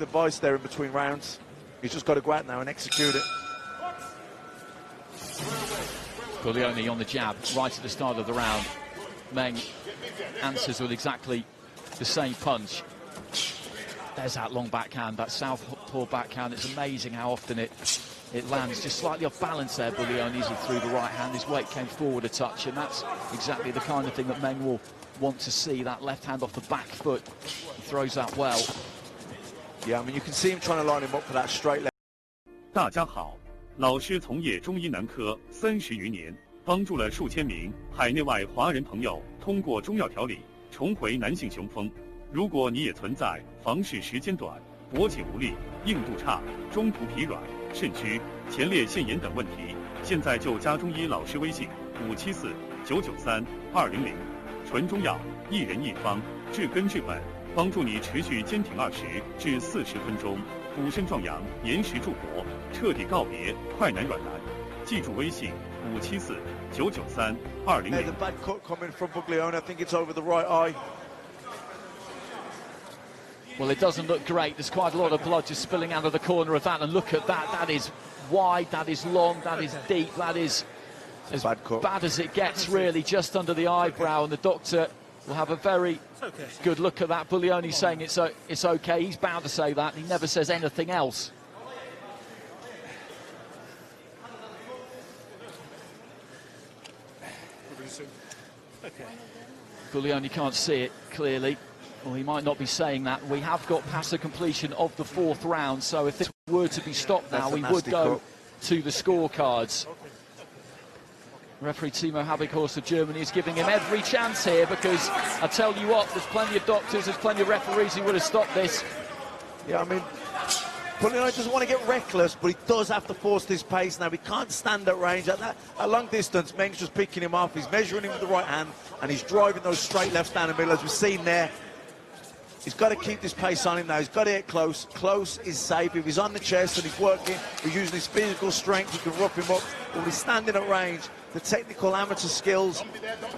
perfect advice there in between rounds. He's just got to go out now and execute it. Buglioni on the jab right at the start of the round. Meng answers with exactly the same punch. There's that long backhand, that southpaw backhand. It's amazing how often it lands. Just slightly off balance there, Buglioni, as he threw the right hand. His weight came forward a touch, and that's exactly the kind of thing that Meng will want to see. That left hand off the back foot. He throws that well. Yeah, I mean, you can see him trying to line him up for that straight left. 大家好，老师从业中医男科30余年，帮助了数千名海内外华人朋友通过中药调理重回男性雄风。如果你也存在房事时间短、勃起无力、硬度差、中途疲软、肾虚、前列腺炎等问题，现在就加中医老师微信574-993-200，纯中药，一人一方，治根治本，帮助你持续坚挺20至40分钟，补肾壮阳，延时助勃，彻底告别快男软男。记住微信574-993-200。There's a bad cut coming from Buglioni. I think it's over the right eye. Well, it doesn't look great. There's quite a lot of blood just spilling out of the corner of that. And look at that. That is wide, that is long, that is deep, that is as bad as it gets, really, just under the eyebrow. And the doctor will have a very good look at that. Buglioni saying it's okay. He's bound to say that. He never says anything else. Buglioni can't see it clearly. Well, he might not be saying that. We have got past the completion of the 4th round, so if this were to be stopped now, we would go to the scorecards. Referee Timo Habighorst of Germany is giving him every chance here, because I tell you what, there's plenty of doctors, there's plenty of referees who would have stopped this. Yeah, I mean, Buglioni doesn't want to get reckless, but he does have to force this pace now. He can't stand at range. At long distance, Meng's just picking him off. He's measuring him with the right hand, and he's driving those straight lefts down the middle, as we've seen there. He's got to keep this pace on him now. He's got to get close. Close is safe. If he's on the chest and he's working, he's using his physical strength, he can rough him up. But when he's standing at range, the technical amateur skills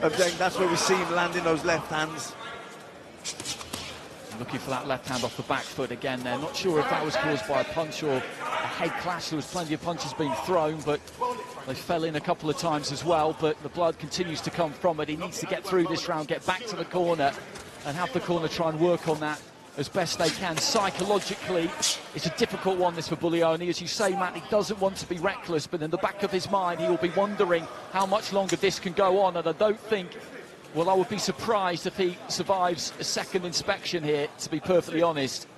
of Zeng, that's where we see him landing those left hands. Looking for that left hand off the back foot again there. Not sure if that was caused by a punch or a head clash. There was plenty of punches being thrown, but they fell in a couple of times as well. But the blood continues to come from it. He needs to get through this round, get back to the corner, and have the corner try and work on that as best they can. Psychologically, it's a difficult one, this, for Buglioni. As you say, Matt, he doesn't want to be reckless, but in the back of his mind, he will be wondering how much longer this can go on. And I don't think, well, I would be surprised if he survives a second inspection here, to be perfectly honest.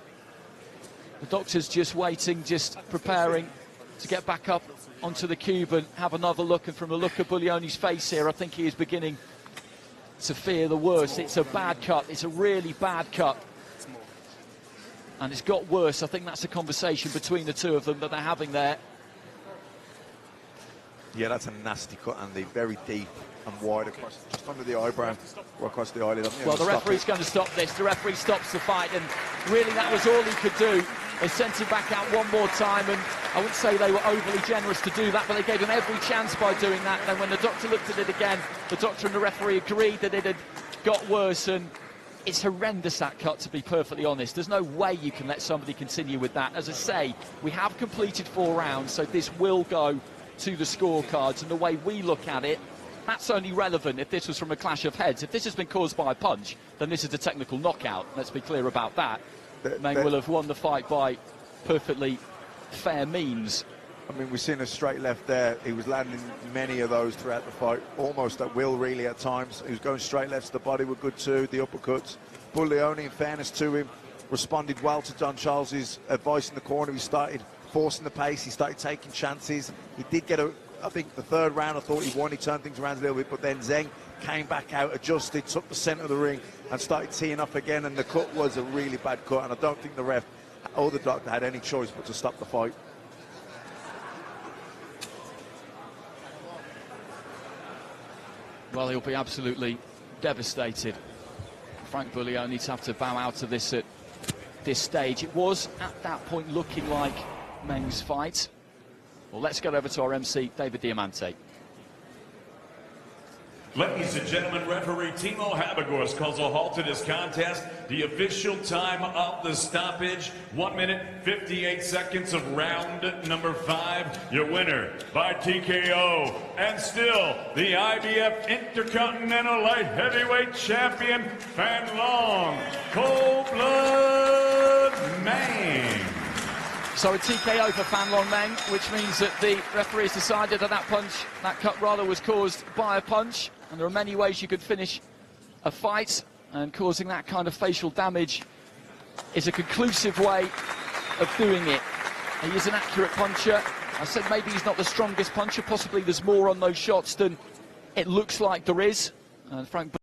The doctor's just waiting, just preparing to get back up onto the cube and have another look. And from the look of Buglioni's face here, I think he is beginning to fear the worst. It's a bad cut. It's a really bad cut. And it's got worse. I think that's a conversation between the two of them that they're having there. Yeah, that's a nasty cut, Andy. Very deep and wide across, just under the eyebrow, or across the eyelid. Well, the referee's going to stop this. The referee stops the fight, and really that was all he could do. They sent him back out one more time, and I wouldn't say they were overly generous to do that, but they gave him every chance by doing that. And when the doctor looked at it again, the doctor and the referee agreed that it had got worse, and it's horrendous, that cut, to be perfectly honest. There's no way you can let somebody continue with that. As I say, we have completed 4 rounds, so this will go to the scorecards, and the way we look at it, that's only relevant if this was from a clash of heads. If this has been caused by a punch, then this is a technical knockout. Let's be clear about that. Meng will have won the fight by perfectly fair means. I mean, we've seen a straight left there. He was landing many of those throughout the fight, almost at will, really, at times. He was going straight lefts. The body were good too, the uppercuts. Buglioni, in fairness to him, responded well to John Charles's advice in the corner. He started forcing the pace. He started taking chances. He did get I think the 3rd round, I thought he won. He turned things around a little bit, but then Zeng came back out, adjusted, took the centre of the ring and started teeing up again, and the cut was a really bad cut, and I don't think the ref or the doctor had any choice but to stop the fight. Well, he'll be absolutely devastated. Frank Buglioni to have to bow out of this at this stage. It was, at that point, looking like Meng's fight. Well, let's get over to our MC, David Diamante. Ladies and gentlemen, referee Timo Habagors calls a halt to this contest. The official time of the stoppage, 1 minute, 58 seconds of round number 5. Your winner by TKO, and still the IBF Intercontinental Light Heavyweight Champion, Fan Long, Cold-Blood Mang. So a TKO for Fan Long Meng, which means that the referee has decided that that cut rather, was caused by a punch. And there are many ways you could finish a fight, and causing that kind of facial damage is a conclusive way of doing it. He is an accurate puncher. I said maybe he's not the strongest puncher. Possibly there's more on those shots than it looks like there is. And Frank